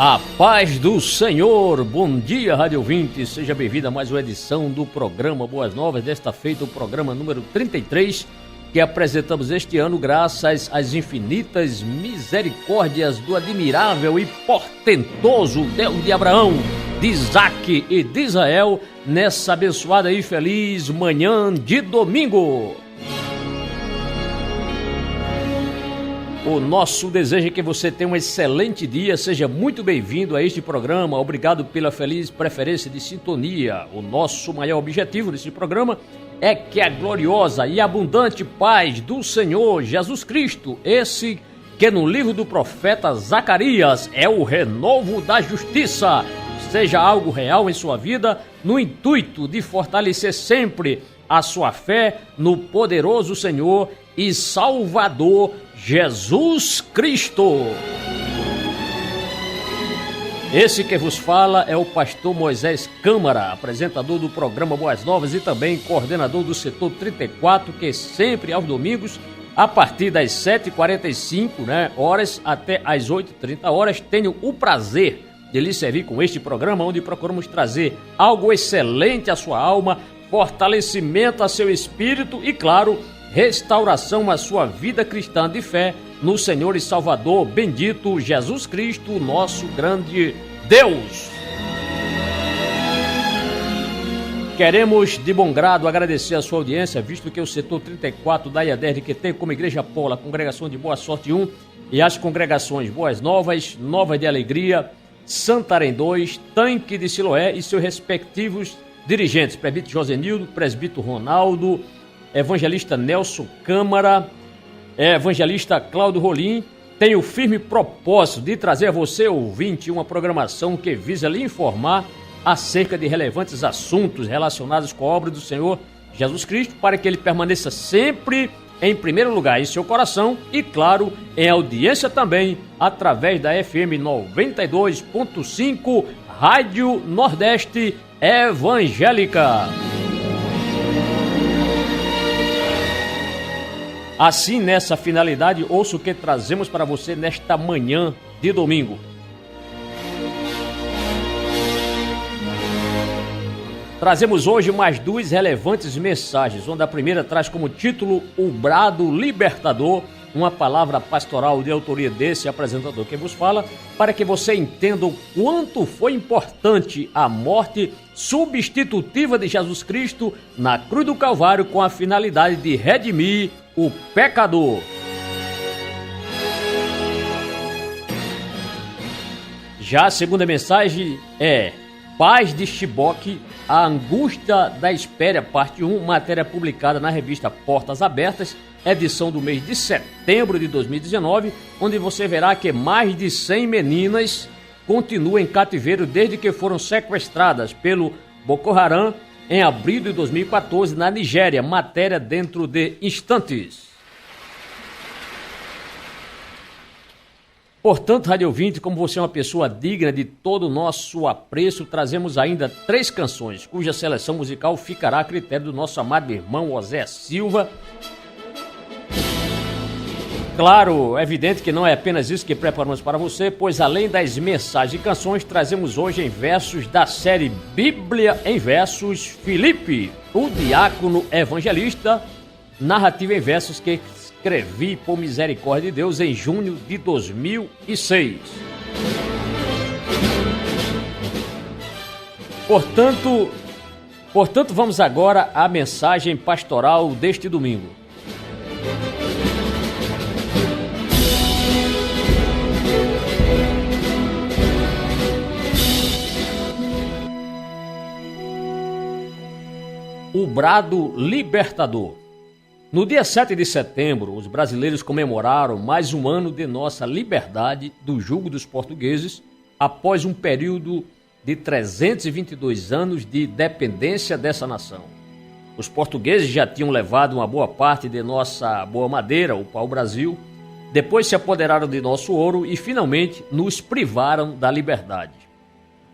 A paz do Senhor, bom dia rádio ouvinte, seja bem-vindo a mais uma edição do programa Boas Novas, desta feita o programa número 33, que apresentamos este ano graças às infinitas misericórdias do admirável e portentoso Deus de Abraão, de Isaac e de Israel, nessa abençoada e feliz manhã de domingo. O nosso desejo é que você tenha um excelente dia, seja muito bem-vindo a este programa, obrigado pela feliz preferência de sintonia. O nosso maior objetivo nesse programa é que a gloriosa e abundante paz do Senhor Jesus Cristo, esse que no livro do profeta Zacarias é o renovo da justiça, seja algo real em sua vida, no intuito de fortalecer sempre a sua fé no poderoso Senhor e Salvador Jesus Cristo. Esse que vos fala é o pastor Moisés Câmara, apresentador do programa Boas Novas e também coordenador do setor 34, que sempre aos domingos, a partir das 7h45 horas até as 8h30 horas, tenho o prazer de lhe servir com este programa, onde procuramos trazer algo excelente à sua alma, fortalecimento a seu espírito e, claro, restauração à sua vida cristã de fé no Senhor e Salvador bendito Jesus Cristo, nosso grande Deus. Queremos de bom grado agradecer a sua audiência, visto que o setor 34 da IADER, que tem como igreja Polo a congregação de Boa Sorte 1 e as congregações Boas Novas, Nova de Alegria, Santarém 2, Tanque de Siloé e seus respectivos dirigentes, presbítero Josenildo, presbítero Ronaldo, evangelista Nelson Câmara, evangelista Cláudio Rolim, tem o firme propósito de trazer a você, ouvinte, uma programação que visa lhe informar acerca de relevantes assuntos relacionados com a obra do Senhor Jesus Cristo, para que ele permaneça sempre em primeiro lugar em seu coração e, claro, em audiência também através da FM 92.5 Rádio Nordeste Evangélica. Assim, nessa finalidade, ouça o que trazemos para você nesta manhã de domingo. Trazemos hoje mais duas relevantes mensagens, onde a primeira traz como título o brado libertador, uma palavra pastoral de autoria desse apresentador que vos fala, para que você entenda o quanto foi importante a morte substitutiva de Jesus Cristo na cruz do Calvário com a finalidade de redimir o pecador. Já a segunda mensagem é Paz de Chiboque, a angústia da espera, parte 1, matéria publicada na revista Portas Abertas, edição do mês de setembro de 2019, onde você verá que mais de 100 meninas continuam em cativeiro desde que foram sequestradas pelo Boko Haram em abril de 2014 na Nigéria, matéria dentro de instantes. Portanto, rádio ouvinte, como você é uma pessoa digna de todo o nosso apreço, trazemos ainda 3 canções, cuja seleção musical ficará a critério do nosso amado irmão José Silva. Claro, é evidente que não é apenas isso que preparamos para você, pois além das mensagens e canções, trazemos hoje em versos da série Bíblia em Versos, Filipe, o diácono evangelista, narrativa em versos que escrevi por misericórdia de Deus em junho de 2006. Portanto, vamos agora à mensagem pastoral deste domingo. O brado libertador. No dia 7 de setembro, os brasileiros comemoraram mais um ano de nossa liberdade do jugo dos portugueses, após um período de 322 anos de dependência dessa nação. Os portugueses já tinham levado uma boa parte de nossa boa madeira, o pau-brasil, depois se apoderaram de nosso ouro e finalmente nos privaram da liberdade.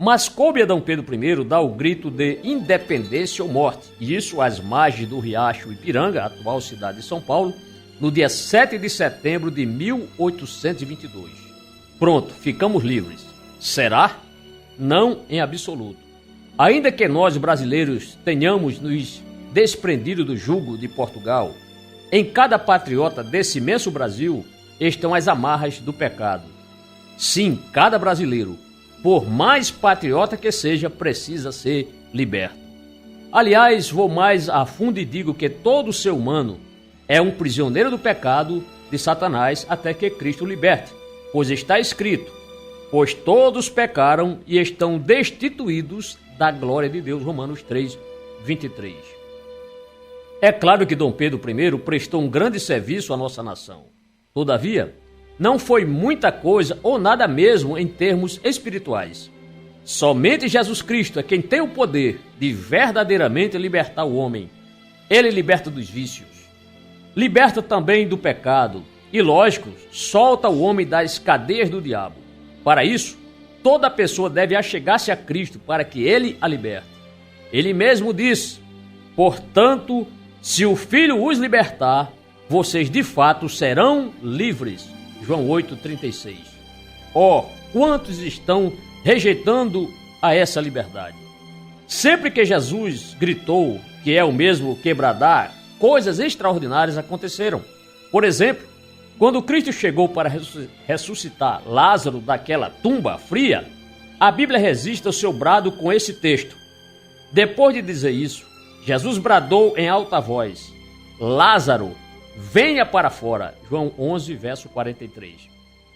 Mas coube a D. Pedro I dar o grito de independência ou morte, e isso às margens do Riacho Ipiranga, atual cidade de São Paulo, no dia 7 de setembro de 1822. Pronto, ficamos livres. Será? Não em absoluto. Ainda que nós, brasileiros, tenhamos nos desprendido do jugo de Portugal, em cada patriota desse imenso Brasil estão as amarras do pecado. Sim, cada brasileiro, por mais patriota que seja, precisa ser liberto. Aliás, vou mais a fundo e digo que todo ser humano é um prisioneiro do pecado de Satanás até que Cristo o liberte, pois está escrito: pois todos pecaram e estão destituídos da glória de Deus, Romanos 3, 23. É claro que Dom Pedro I prestou um grande serviço à nossa nação. Todavia, não foi muita coisa ou nada mesmo em termos espirituais. Somente Jesus Cristo é quem tem o poder de verdadeiramente libertar o homem. Ele liberta dos vícios, liberta também do pecado e, lógico, solta o homem das cadeias do diabo. Para isso, toda pessoa deve achegar-se a Cristo para que ele a liberte. Ele mesmo disse: portanto, se o Filho os libertar, vocês de fato serão livres. João 8,36. Oh, quantos estão rejeitando a essa liberdade? Sempre que Jesus gritou, que é o mesmo que bradar, coisas extraordinárias aconteceram. Por exemplo, quando Cristo chegou para ressuscitar Lázaro daquela tumba fria, a Bíblia registra o seu brado com esse texto. Depois de dizer isso, Jesus bradou em alta voz: Lázaro, venha para fora. João 11, verso 43.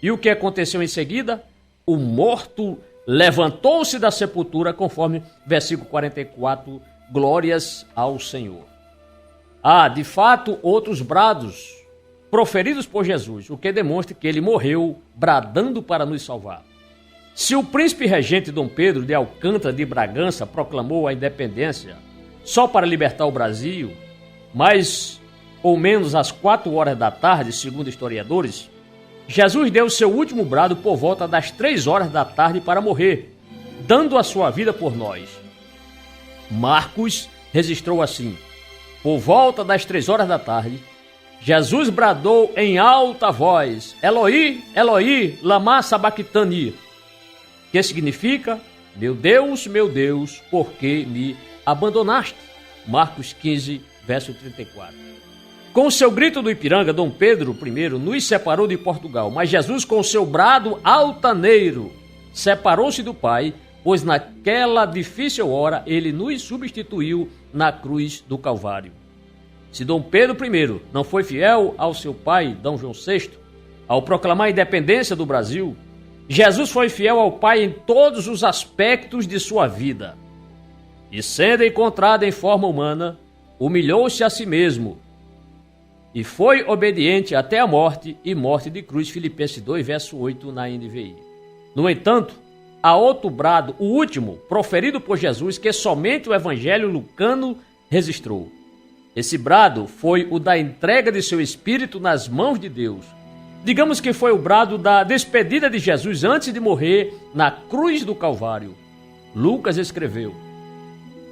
E o que aconteceu em seguida? O morto levantou-se da sepultura, conforme versículo 44, glórias ao Senhor. De fato, outros brados proferidos por Jesus, o que demonstra que ele morreu bradando para nos salvar. Se o príncipe regente Dom Pedro de Alcântara de Bragança proclamou a independência só para libertar o Brasil, mais ou menos às 4 horas da tarde, segundo historiadores, Jesus deu seu último brado por volta das 3 horas da tarde para morrer, dando a sua vida por nós. Marcos registrou assim: por volta das 3 horas da tarde, Jesus bradou em alta voz: Eloi, Eloi, lama sabachthani, que significa: meu Deus, por que me abandonaste? Marcos 15, verso 34. Com o seu grito do Ipiranga, Dom Pedro I nos separou de Portugal, mas Jesus, com o seu brado altaneiro, separou-se do Pai, pois naquela difícil hora ele nos substituiu na cruz do Calvário. Se Dom Pedro I não foi fiel ao seu pai, Dom João VI, ao proclamar a independência do Brasil, Jesus foi fiel ao Pai em todos os aspectos de sua vida. E sendo encontrado em forma humana, humilhou-se a si mesmo e foi obediente até a morte e morte de cruz, Filipenses 2, verso 8 na NVI. No entanto, há outro brado, o último, proferido por Jesus, que somente o Evangelho lucano registrou. Esse brado foi o da entrega de seu espírito nas mãos de Deus. Digamos que foi o brado da despedida de Jesus antes de morrer na cruz do Calvário. Lucas escreveu: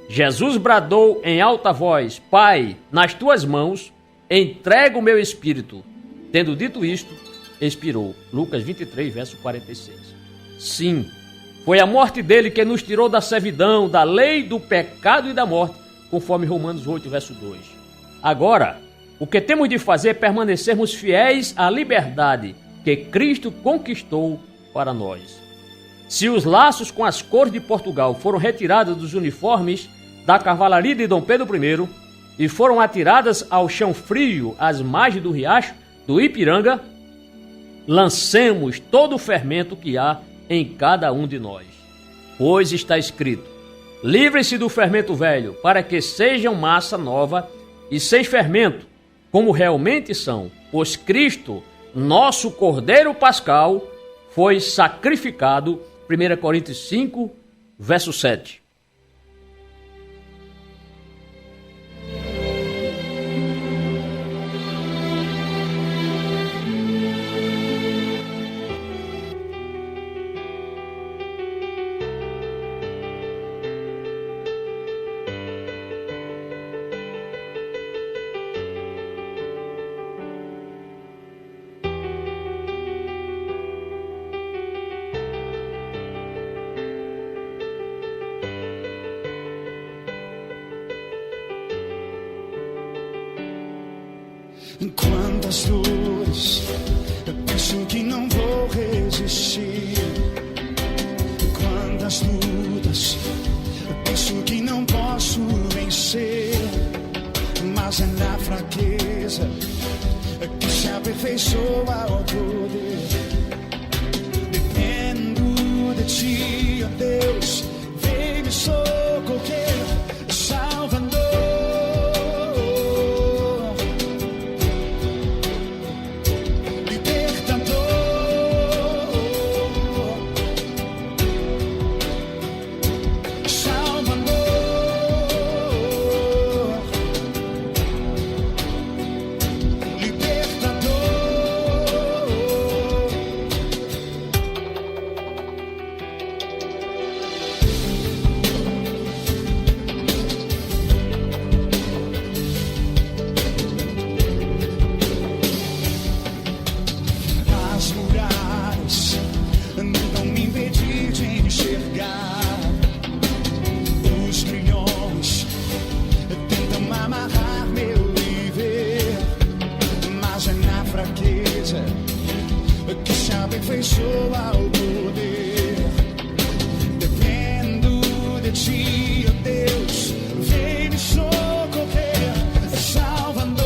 Jesus bradou em alta voz: Pai, nas tuas mãos entrego o meu espírito. Tendo dito isto, expirou. Lucas 23, verso 46. Sim, foi a morte dele que nos tirou da servidão, da lei, do pecado e da morte, conforme Romanos 8, verso 2. Agora, o que temos de fazer é permanecermos fiéis à liberdade que Cristo conquistou para nós. Se os laços com as cores de Portugal foram retirados dos uniformes da cavalaria de Dom Pedro I e foram atiradas ao chão frio às margens do riacho do Ipiranga, lancemos todo o fermento que há em cada um de nós. Pois está escrito: livrem-se do fermento velho, para que sejam massa nova e sem fermento, como realmente são, pois Cristo, nosso Cordeiro Pascal, foi sacrificado. 1 Coríntios 5, verso 7. Quantas dores, eu penso que não vou resistir. Quantas lutas, eu penso que não posso vencer. Mas é na fraqueza que se aperfeiçoa o poder. Dependo de ti, ó Deus, vem me socorrer, Salvador. Que se aperfeiçoa o poder. Dependo de ti, ó Deus, vem me socorrer, Salvador.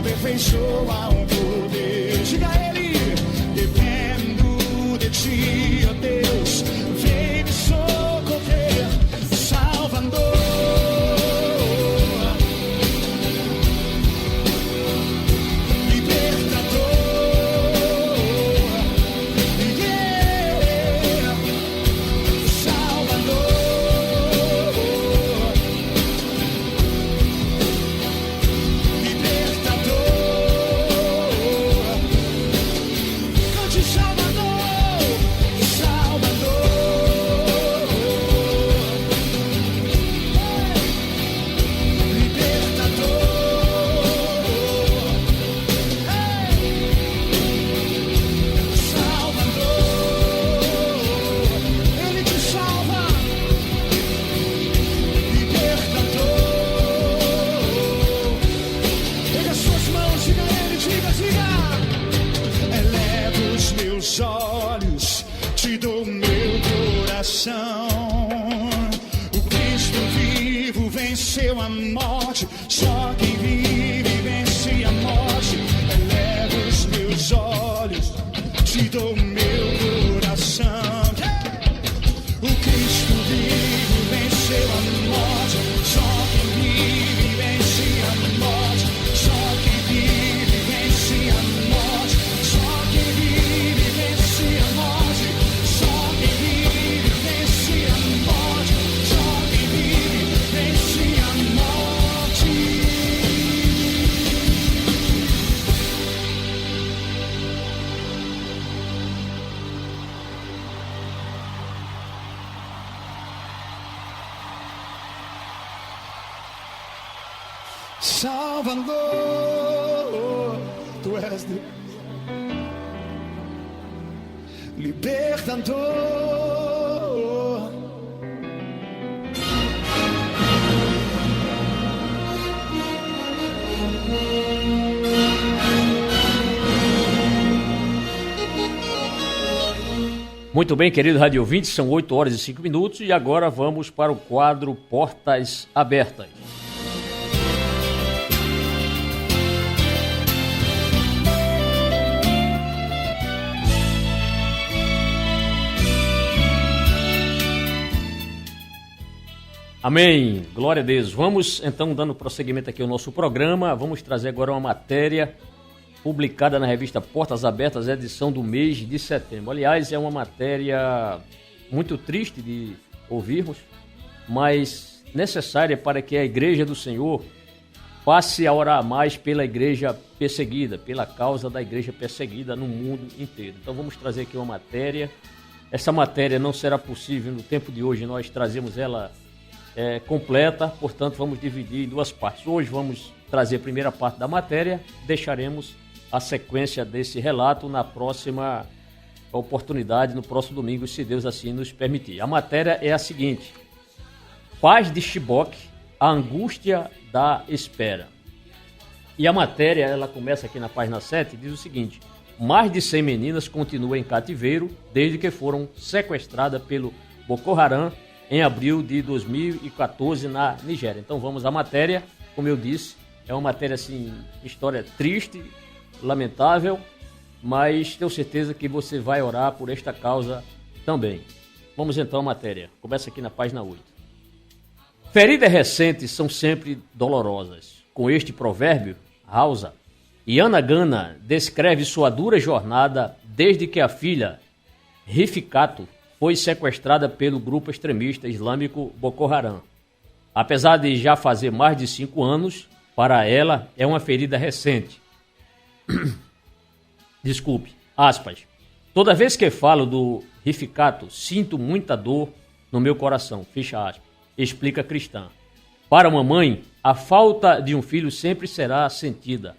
aperfeiçoa o poder. Diga a Ele: dependo de Ti, ó Deus, vem me socorrer, Salvador. Olhos, te dou meu coração. O Cristo vivo venceu a morte. Só quem vive vence a morte. Eleva os meus olhos, te dou meu coração. O Cristo vivo venceu a morte. Só quem vive vence a morte. Só quem vive vence a morte. Só quem Salvador, tu és Deus, libertador. Muito bem, querido rádio ouvinte, são 8 horas e 5 minutos e agora vamos para o quadro Portas Abertas. Amém, glória a Deus. Vamos então dando prosseguimento aqui ao nosso programa, vamos trazer agora uma matéria publicada na revista Portas Abertas, edição do mês de setembro. Aliás, é uma matéria muito triste de ouvirmos, mas necessária para que a Igreja do Senhor passe a orar mais pela igreja perseguida, pela causa da igreja perseguida no mundo inteiro. Então vamos trazer aqui uma matéria. Essa matéria não será possível no tempo de hoje, nós trazemos ela completa, portanto vamos dividir em duas partes. Hoje vamos trazer a primeira parte da matéria, deixaremos a sequência desse relato na próxima oportunidade, no próximo domingo, se Deus assim nos permitir. A matéria é a seguinte: Paz de Chibok, a angústia da espera. E a matéria, ela começa aqui na página 7, diz o seguinte: mais de 100 meninas continuam em cativeiro desde que foram sequestradas pelo Boko Haram em abril de 2014 na Nigéria. Então vamos à matéria. Como eu disse, é uma matéria assim, história triste, lamentável, mas tenho certeza que você vai orar por esta causa também. Vamos então à matéria. Começa aqui na página 8. Feridas recentes são sempre dolorosas. Com este provérbio, Hausa Yana Gana descreve sua dura jornada desde que a filha Rifikato foi sequestrada pelo grupo extremista islâmico Boko Haram. Apesar de já fazer mais de 5 anos, para ela é uma ferida recente. Desculpe, aspas. Toda vez que falo do Rifikato, sinto muita dor no meu coração, fecha aspas, explica a cristã. Para uma mãe, a falta de um filho sempre será sentida.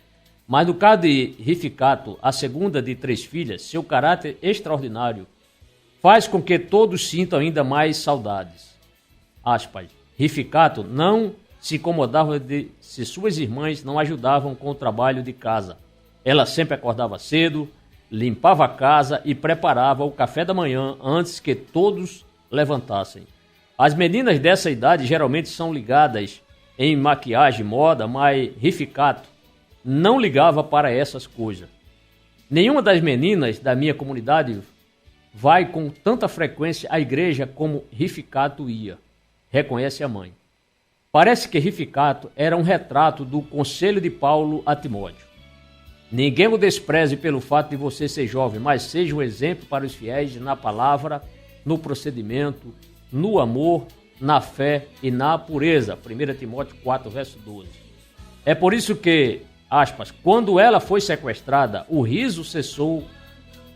Mas no caso de Rifikato, a segunda de 3 filhas, seu caráter extraordinário faz com que todos sintam ainda mais saudades. Aspas. Rifikato não se incomodava se suas irmãs não ajudavam com o trabalho de casa. Ela sempre acordava cedo, limpava a casa e preparava o café da manhã antes que todos levantassem. As meninas dessa idade geralmente são ligadas em maquiagem, moda, mas Rifikato não ligava para essas coisas. Nenhuma das meninas da minha comunidade vai com tanta frequência à igreja como Rifikato ia, reconhece a mãe. Parece que Rifikato era um retrato do conselho de Paulo a Timóteo. Ninguém o despreze pelo fato de você ser jovem, mas seja um exemplo para os fiéis na palavra, no procedimento, no amor, na fé e na pureza. 1 Timóteo 4, verso 12. É por isso que, aspas, quando ela foi sequestrada, o riso cessou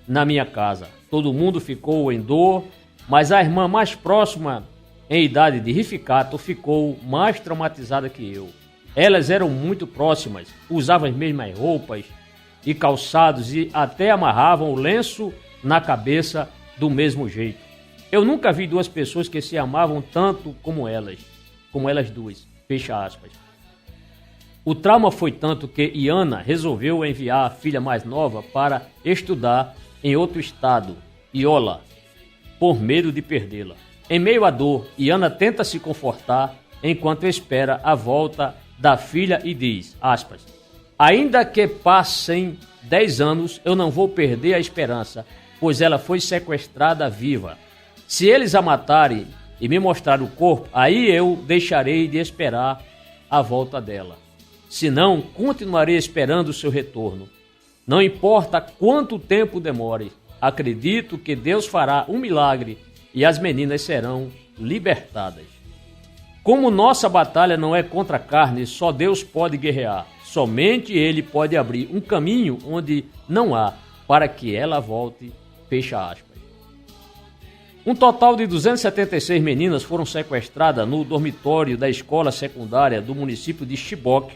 na minha casa. Todo mundo ficou em dor, mas a irmã mais próxima em idade de Rifikato ficou mais traumatizada que eu. Elas eram muito próximas, usavam as mesmas roupas e calçados e até amarravam o lenço na cabeça do mesmo jeito. Eu nunca vi 2 pessoas que se amavam tanto como elas duas, fecha aspas. O trauma foi tanto que Yana resolveu enviar a filha mais nova para estudar em outro estado, Iola, por medo de perdê-la. Em meio à dor, Yana tenta se confortar enquanto espera a volta da filha e diz, aspas, ainda que passem 10 anos, eu não vou perder a esperança, pois ela foi sequestrada viva. Se eles a matarem e me mostrarem o corpo, aí eu deixarei de esperar a volta dela. Senão, continuarei esperando o seu retorno. Não importa quanto tempo demore, acredito que Deus fará um milagre e as meninas serão libertadas. Como nossa batalha não é contra a carne, só Deus pode guerrear. Somente Ele pode abrir um caminho onde não há, para que ela volte, fecha aspas. Um total de 276 meninas foram sequestradas no dormitório da escola secundária do município de Chibok,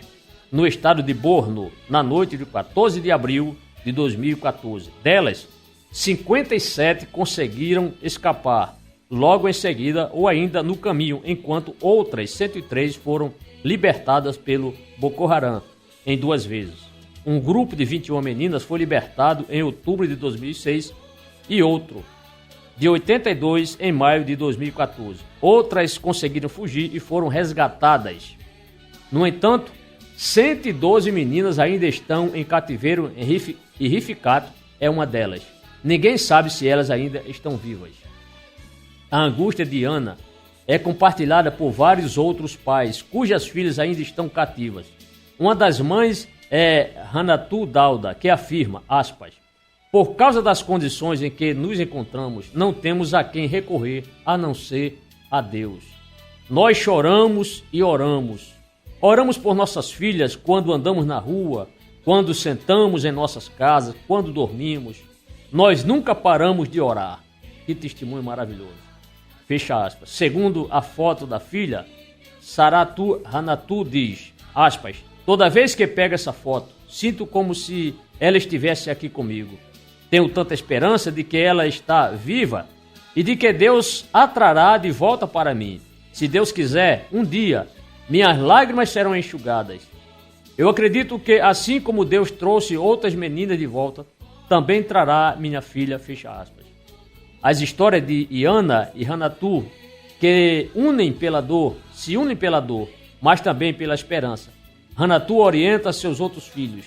no estado de Borno, na noite de 14 de abril de 2014. Delas, 57 conseguiram escapar logo em seguida ou ainda no caminho, enquanto outras 103 foram libertadas pelo Boko Haram em 2 vezes. Um grupo de 21 meninas foi libertado em outubro de 2006 e outro de 82 em maio de 2014. Outras conseguiram fugir e foram resgatadas. No entanto, 112 meninas ainda estão em cativeiro e Rificato é uma delas. Ninguém sabe se elas ainda estão vivas. A angústia de Ana é compartilhada por vários outros pais cujas filhas ainda estão cativas. Uma das mães é Hanatu Dauda, que afirma, aspas, por causa das condições em que nos encontramos, não temos a quem recorrer a não ser a Deus. Nós choramos e oramos. Oramos por nossas filhas quando andamos na rua, quando sentamos em nossas casas, quando dormimos. Nós nunca paramos de orar. Que testemunho maravilhoso. Fecha aspas. Segundo a foto da filha, Saratu Hanatu diz, aspas, toda vez que pego essa foto, sinto como se ela estivesse aqui comigo. Tenho tanta esperança de que ela está viva e de que Deus a trará de volta para mim. Se Deus quiser, um dia, minhas lágrimas serão enxugadas. Eu acredito que, assim como Deus trouxe outras meninas de volta, também trará minha filha, fecha aspas. As histórias de Iana e Hanatu, que se unem pela dor, mas também pela esperança. Hanatu orienta seus outros filhos,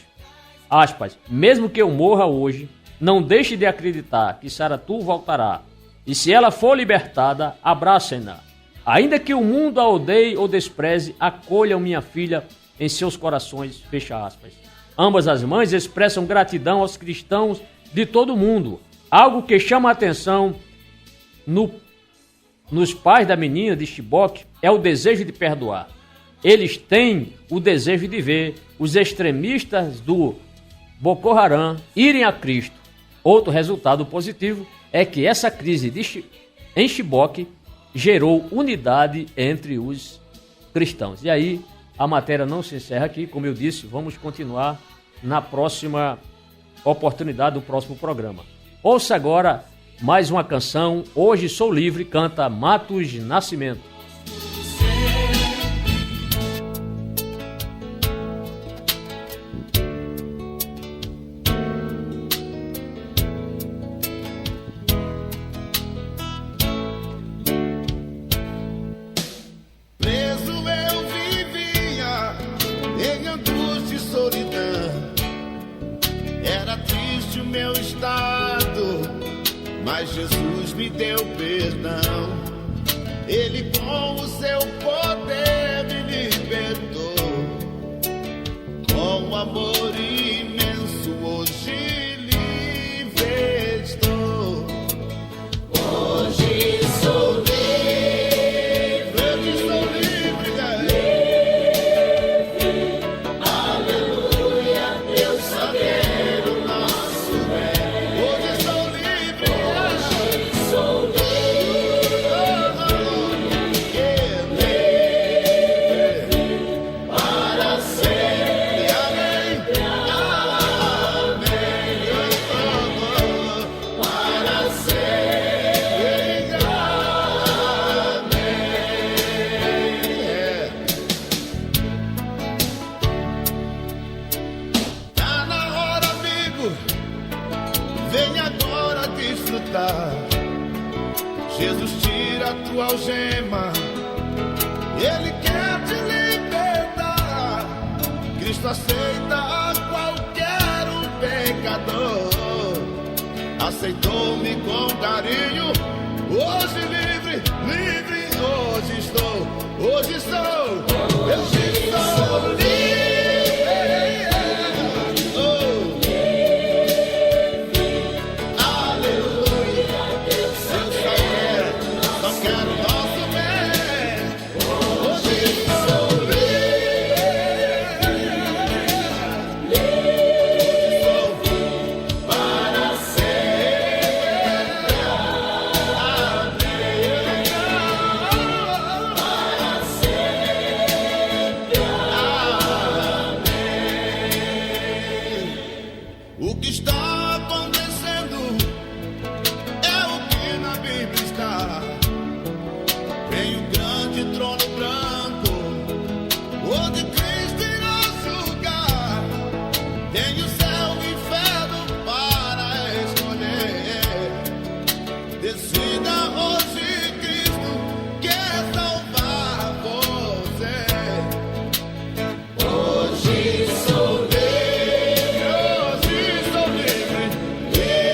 aspas, mesmo que eu morra hoje, não deixe de acreditar que Saratu voltará. E se ela for libertada, abracem-na. Ainda que o mundo a odeie ou despreze, acolham minha filha em seus corações, fecha aspas. Ambas as mães expressam gratidão aos cristãos de todo o mundo. Algo que chama a atenção nos pais da menina de Chibok é o desejo de perdoar. Eles têm o desejo de ver os extremistas do Boko Haram irem a Cristo. Outro resultado positivo é que essa crise em Chibok gerou unidade entre os cristãos. E aí, a matéria não se encerra aqui, como eu disse, vamos continuar na próxima oportunidade do próximo programa. Ouça agora mais uma canção, Hoje Sou Livre, canta Matos Nascimento. Mas Jesus me deu perdão. Ele com o seu poder me libertou. Com amor imenso hoje livre estou. Hoje sou livre. Hoje sou livre, livre. Aleluia, Deus saber o nosso bem. Hoje sou livre. Vem agora desfrutar. Jesus tira a tua algema, Ele quer te libertar. Cristo aceita a qualquer um pecador. Aceitou-me com carinho. Hoje livre, livre, hoje estou. Hoje sou, hoje sou livre. Tem o céu e o inferno para escolher. Decida hoje, Cristo quer salvar você. Hoje sou livre, hoje sou livre, livre.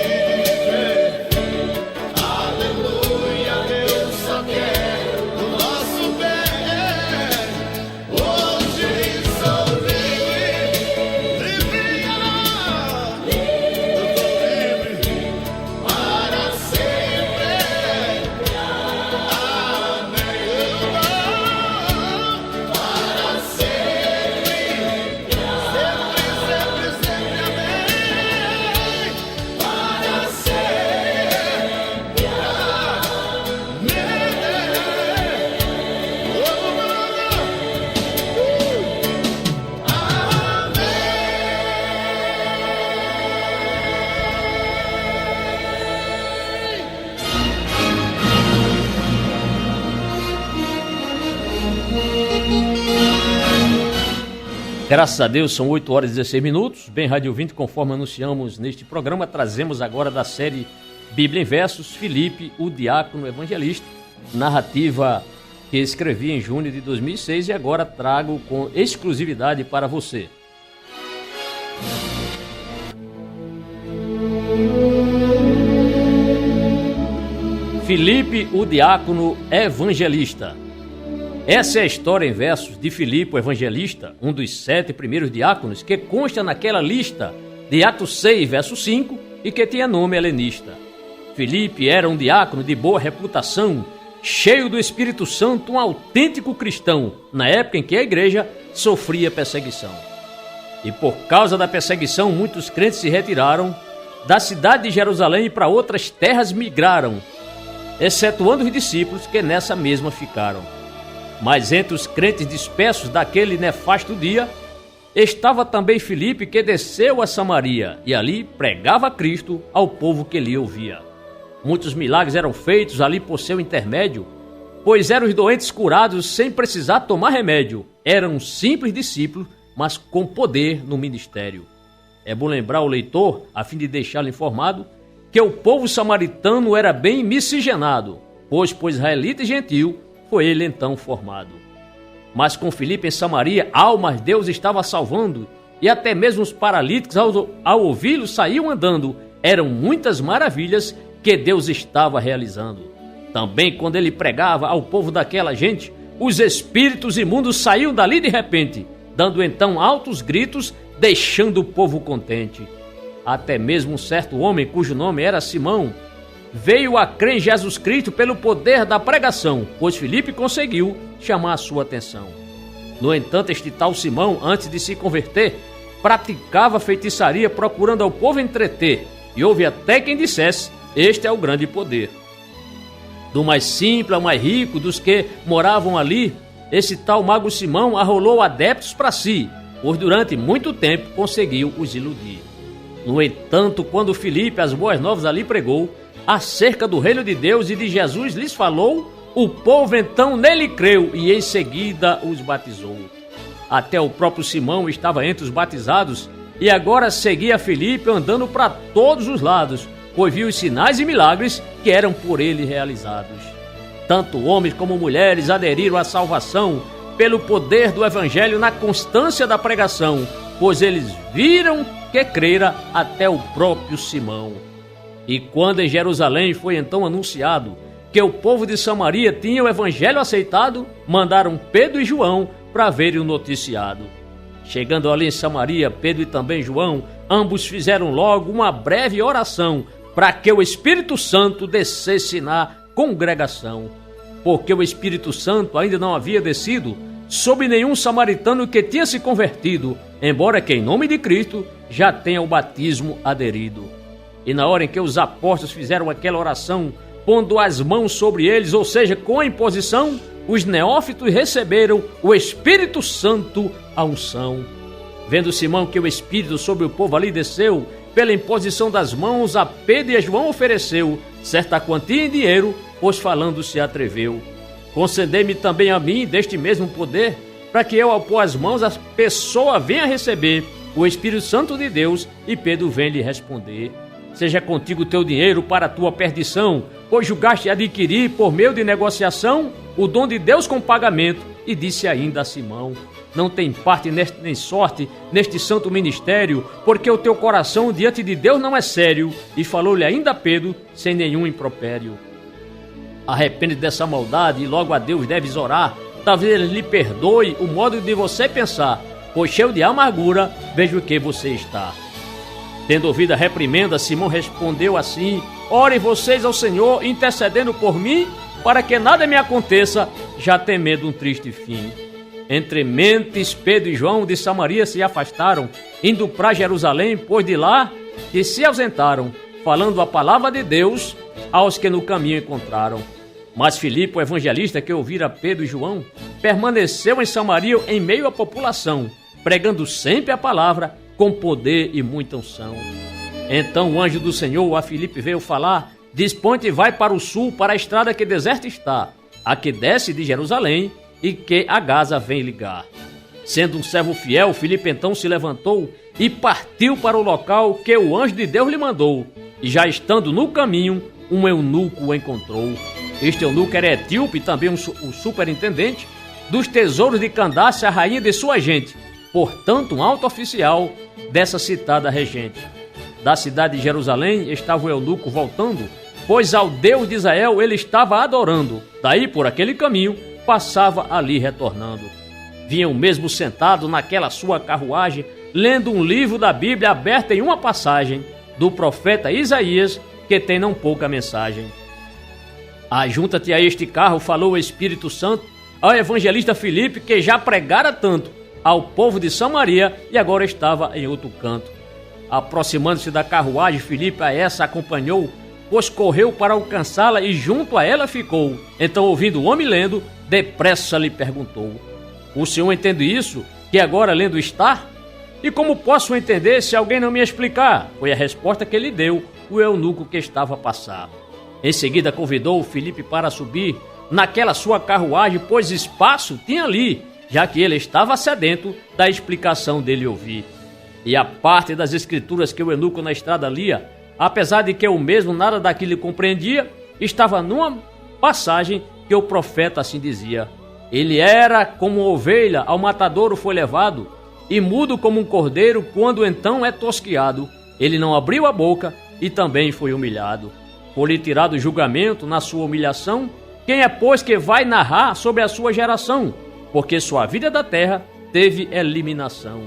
Aleluia, Deus só quer o nosso bem. Hoje sou livre, livre, eu sou livre para sempre. Amém. Para sempre, sempre, sempre, sempre. Amém. Para sempre. Graças a Deus, são 8 horas e 16 minutos. Bem, Rádio 20, conforme anunciamos neste programa, trazemos agora da série Bíblia em Versos, Filipe, o Diácono Evangelista, narrativa que escrevi em junho de 2006 e agora trago com exclusividade para você. Filipe, o Diácono Evangelista. Essa é a história em versos de Filipe, o Evangelista, um dos 7 primeiros diáconos que consta naquela lista de Atos 6, verso 5, e que tinha nome helenista. Filipe era um diácono de boa reputação, cheio do Espírito Santo, um autêntico cristão, na época em que a igreja sofria perseguição. E por causa da perseguição, muitos crentes se retiraram da cidade de Jerusalém e para outras terras migraram, excetuando os discípulos que nessa mesma ficaram. Mas entre os crentes dispersos daquele nefasto dia, estava também Filipe, que desceu a Samaria e ali pregava Cristo ao povo que lhe ouvia. Muitos milagres eram feitos ali por seu intermédio, pois eram os doentes curados sem precisar tomar remédio. Eram simples discípulos, mas com poder no ministério. É bom lembrar o leitor, a fim de deixá-lo informado, que o povo samaritano era bem miscigenado, pois por israelita e gentil foi ele então formado. Mas com Filipe em Samaria, almas Deus estava salvando, e até mesmo os paralíticos ao ouvi-lo saíam andando. Eram muitas maravilhas que Deus estava realizando. Também quando ele pregava ao povo daquela gente, os espíritos imundos saíam dali de repente, dando então altos gritos, deixando o povo contente. Até mesmo um certo homem, cujo nome era Simão, veio a crer em Jesus Cristo pelo poder da pregação, pois Filipe conseguiu chamar a sua atenção. No entanto, este tal Simão, antes de se converter, praticava feitiçaria procurando ao povo entreter, e houve até quem dissesse: este é o grande poder. Do mais simples ao mais rico dos que moravam ali, esse tal mago Simão arrolou adeptos para si, pois durante muito tempo conseguiu os iludir. No entanto, quando Filipe as boas novas ali pregou, acerca do reino de Deus e de Jesus lhes falou, o povo então nele creu e em seguida os batizou. Até o próprio Simão estava entre os batizados e agora seguia Filipe andando para todos os lados, pois viu os sinais e milagres que eram por ele realizados. Tanto homens como mulheres aderiram à salvação pelo poder do evangelho na constância da pregação, pois eles viram que crera até o próprio Simão. E quando em Jerusalém foi então anunciado que o povo de Samaria tinha o evangelho aceitado, mandaram Pedro e João para verem o noticiado. Chegando ali em Samaria, Pedro e também João, ambos fizeram logo uma breve oração para que o Espírito Santo descesse na congregação. Porque o Espírito Santo ainda não havia descido sobre nenhum samaritano que tinha se convertido, embora que em nome de Cristo já tenha o batismo aderido. E na hora em que os apóstolos fizeram aquela oração, pondo as mãos sobre eles, ou seja, com a imposição, os neófitos receberam o Espírito Santo, a unção. Vendo Simão que o Espírito sobre o povo ali desceu, pela imposição das mãos, a Pedro e a João ofereceu certa quantia em dinheiro, pois falando se atreveu. Concedei-me também a mim deste mesmo poder, para que eu, ao pôr as mãos, a pessoa venha receber o Espírito Santo de Deus, e Pedro vem lhe responder: seja contigo teu dinheiro para a tua perdição, pois julgaste adquirir por meio de negociação o dom de Deus com pagamento. E disse ainda a Simão: não tem parte nem sorte neste santo ministério, porque o teu coração diante de Deus não é sério. E falou-lhe ainda a Pedro sem nenhum impropério: arrepende dessa maldade e logo a Deus deves orar. Talvez ele lhe perdoe o modo de você pensar, pois cheio de amargura vejo que você está. Tendo ouvido a reprimenda, Simão respondeu assim: orem vocês ao Senhor, intercedendo por mim, para que nada me aconteça, já temendo um triste fim. Entre mentes, Pedro e João de Samaria se afastaram, indo para Jerusalém, pois de lá que se ausentaram, falando a palavra de Deus aos que no caminho encontraram. Mas Filipe, o evangelista que ouvira Pedro e João, permaneceu em Samaria em meio à população, pregando sempre a palavra com poder e muita unção. Então o anjo do Senhor a Filipe veio falar: dispõe-te e vai para o sul, para a estrada que deserta está, a que desce de Jerusalém e que a Gaza vem ligar. Sendo um servo fiel, Filipe então se levantou e partiu para o local que o anjo de Deus lhe mandou. E já estando no caminho, um eunuco o encontrou. Este eunuco era etíope, também o superintendente dos tesouros de Candace, a rainha de sua gente, portanto um alto oficial dessa citada regente. Da cidade de Jerusalém estava o eunuco voltando, pois ao Deus de Israel ele estava adorando. Daí, por aquele caminho, passava ali retornando. Vinha o mesmo sentado naquela sua carruagem, lendo um livro da Bíblia aberto em uma passagem do profeta Isaías, que tem não pouca mensagem. Ajunta-te a este carro, falou o Espírito Santo ao evangelista Filipe, que já pregara tanto ao povo de Samaria e agora estava em outro canto. Aproximando-se da carruagem, Filipe a essa acompanhou, pois correu para alcançá-la e junto a ela ficou. Então, ouvindo o homem lendo, depressa lhe perguntou: o senhor entende isso, que agora lendo está? E como posso entender se alguém não me explicar? Foi a resposta que lhe deu o eunuco que estava a passar. Em seguida convidou Filipe para subir naquela sua carruagem, pois espaço tinha ali, já que ele estava sedento da explicação dele ouvir. E a parte das escrituras que o eunuco na estrada lia, apesar de que o mesmo nada daquilo compreendia, estava numa passagem que o profeta assim dizia: ele era como ovelha ao matadouro foi levado, e mudo como um cordeiro quando então é tosquiado. Ele não abriu a boca e também foi humilhado. Foi-lhe tirado o julgamento na sua humilhação. Quem é, pois, que vai narrar sobre a sua geração? Porque sua vida da terra teve eliminação.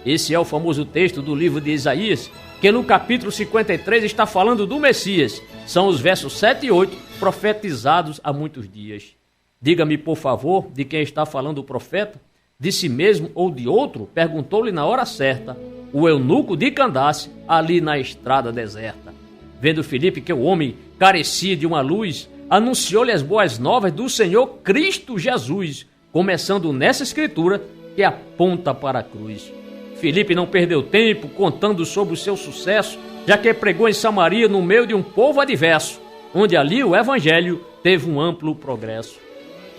Esse é o famoso texto do livro de Isaías, que no capítulo 53 está falando do Messias. São os versos 7 e 8, profetizados há muitos dias. Diga-me, por favor, de quem está falando o profeta? De si mesmo ou de outro? Perguntou-lhe na hora certa o eunuco de Candace, ali na estrada deserta. Vendo Filipe que o homem carecia de uma luz, anunciou-lhe as boas novas do Senhor Cristo Jesus, começando nessa escritura que aponta para a cruz. Filipe não perdeu tempo contando sobre o seu sucesso, já que pregou em Samaria no meio de um povo adverso, onde ali o evangelho teve um amplo progresso.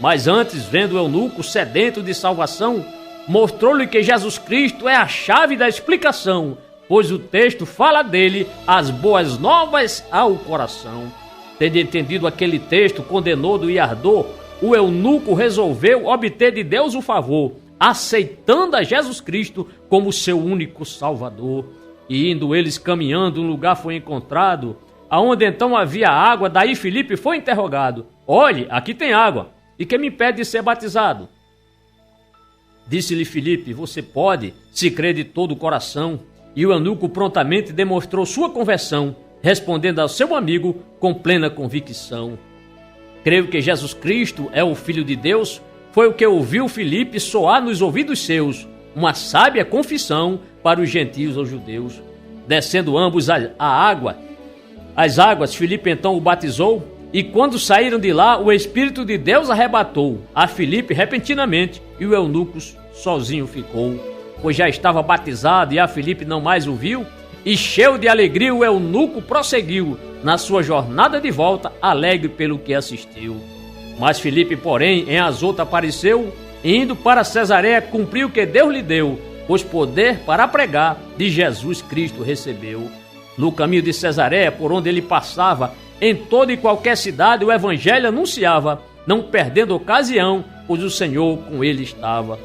Mas antes, vendo o eunuco sedento de salvação, mostrou-lhe que Jesus Cristo é a chave da explicação, pois o texto fala dele as boas novas ao coração. Tendo entendido aquele texto com denodo e ardor, o eunuco resolveu obter de Deus o favor, aceitando a Jesus Cristo como seu único Salvador. E indo eles caminhando, um lugar foi encontrado, aonde então havia água. Daí Filipe foi interrogado: olhe, aqui tem água, e quem me impede de ser batizado? Disse-lhe Filipe: você pode, se crê de todo o coração. E o eunuco prontamente demonstrou sua conversão, respondendo ao seu amigo com plena convicção: creio que Jesus Cristo é o Filho de Deus. Foi o que ouviu Filipe soar nos ouvidos seus, uma sábia confissão para os gentios ou judeus. Descendo ambos as águas, Filipe então o batizou, e quando saíram de lá, o Espírito de Deus arrebatou a Filipe repentinamente, e o eunuco sozinho ficou, pois já estava batizado, e a Filipe não mais o viu, e cheio de alegria o eunuco prosseguiu na sua jornada de volta, alegre pelo que assistiu. Mas Filipe, porém, em Azoto apareceu, e indo para Cesareia, cumpriu o que Deus lhe deu, pois poder para pregar de Jesus Cristo recebeu. No caminho de Cesareia, por onde ele passava, em toda e qualquer cidade o evangelho anunciava, não perdendo ocasião, pois o Senhor com ele estava.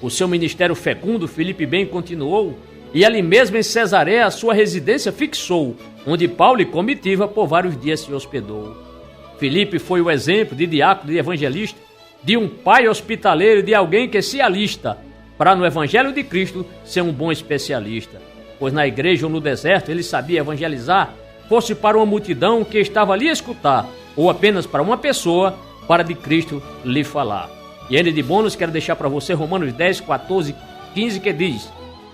O seu ministério fecundo, Filipe bem continuou, e ali mesmo em Cesareia a sua residência fixou, onde Paulo e comitiva por vários dias se hospedou. Filipe foi o exemplo de diácono e evangelista, de um pai hospitaleiro e de alguém que se alista para no evangelho de Cristo ser um bom especialista. Pois na igreja ou no deserto ele sabia evangelizar, fosse para uma multidão que estava ali a escutar, ou apenas para uma pessoa, para de Cristo lhe falar. E ainda de bônus quero deixar para você Romanos 10, 14, 15, que diz: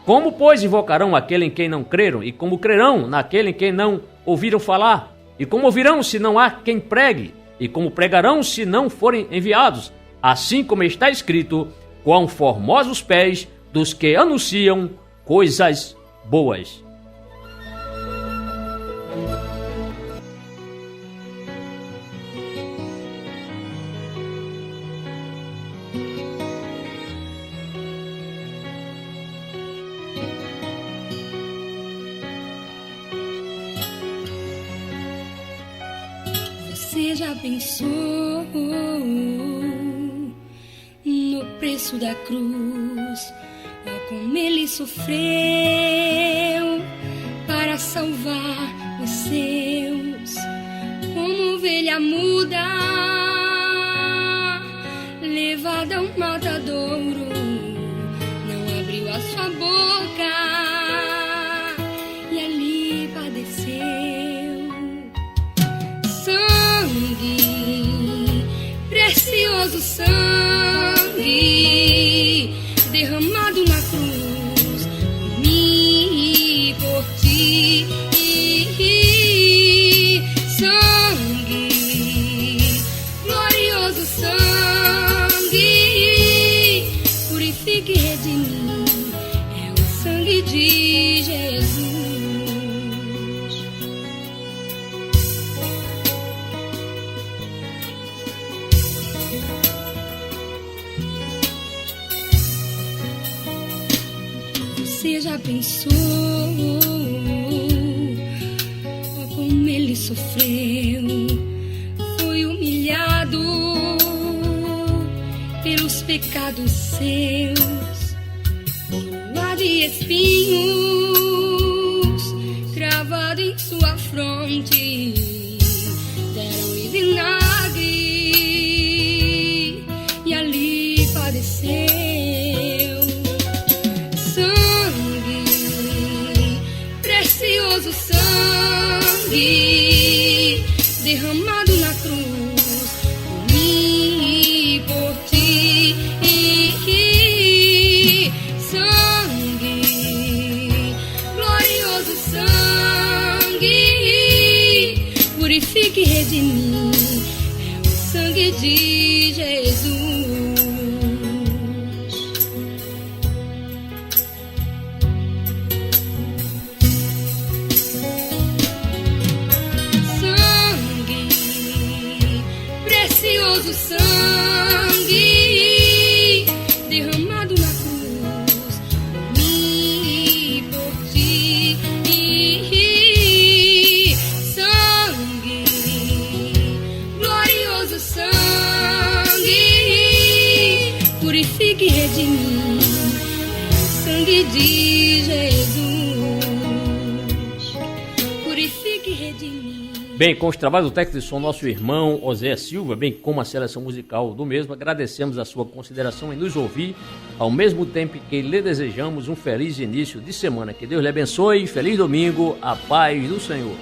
como, pois, invocarão aquele em quem não creram? E como crerão naquele em quem não ouviram falar? E como ouvirão se não há quem pregue? E como pregarão se não forem enviados? Assim como está escrito: quão formosos pés dos que anunciam coisas boas. Você já pensou no preço da cruz, como ele sofreu para salvar os seus, como ovelha muda, levada ao matadouro, não abriu a sua boca e ali padeceu. Sangue, precioso sangue, derramado na cruz, por mim e por ti. Sangue, glorioso sangue, purifica e redime, é o sangue de Jesus. Você já pensou como ele sofreu? Foi humilhado pelos pecados seus, coroa de espinhos cravado em sua fronte, deram-lhe vinagre e ali padeceu. Precioso sangue, derramado na cruz, por mim e por ti. Sangue, glorioso sangue, purifica e redime, é o sangue de Jesus. Precioso sangue, derramado na cruz, por mim e por ti. Sangue, glorioso sangue, purifica e redime, é o sangue de Jesus. Purifica e redime. Bem, com os trabalhos do técnico de som, nosso irmão Oséias Silva, bem como a seleção musical do mesmo, agradecemos a sua consideração em nos ouvir, ao mesmo tempo que lhe desejamos um feliz início de semana. Que Deus lhe abençoe, feliz domingo, a paz do Senhor.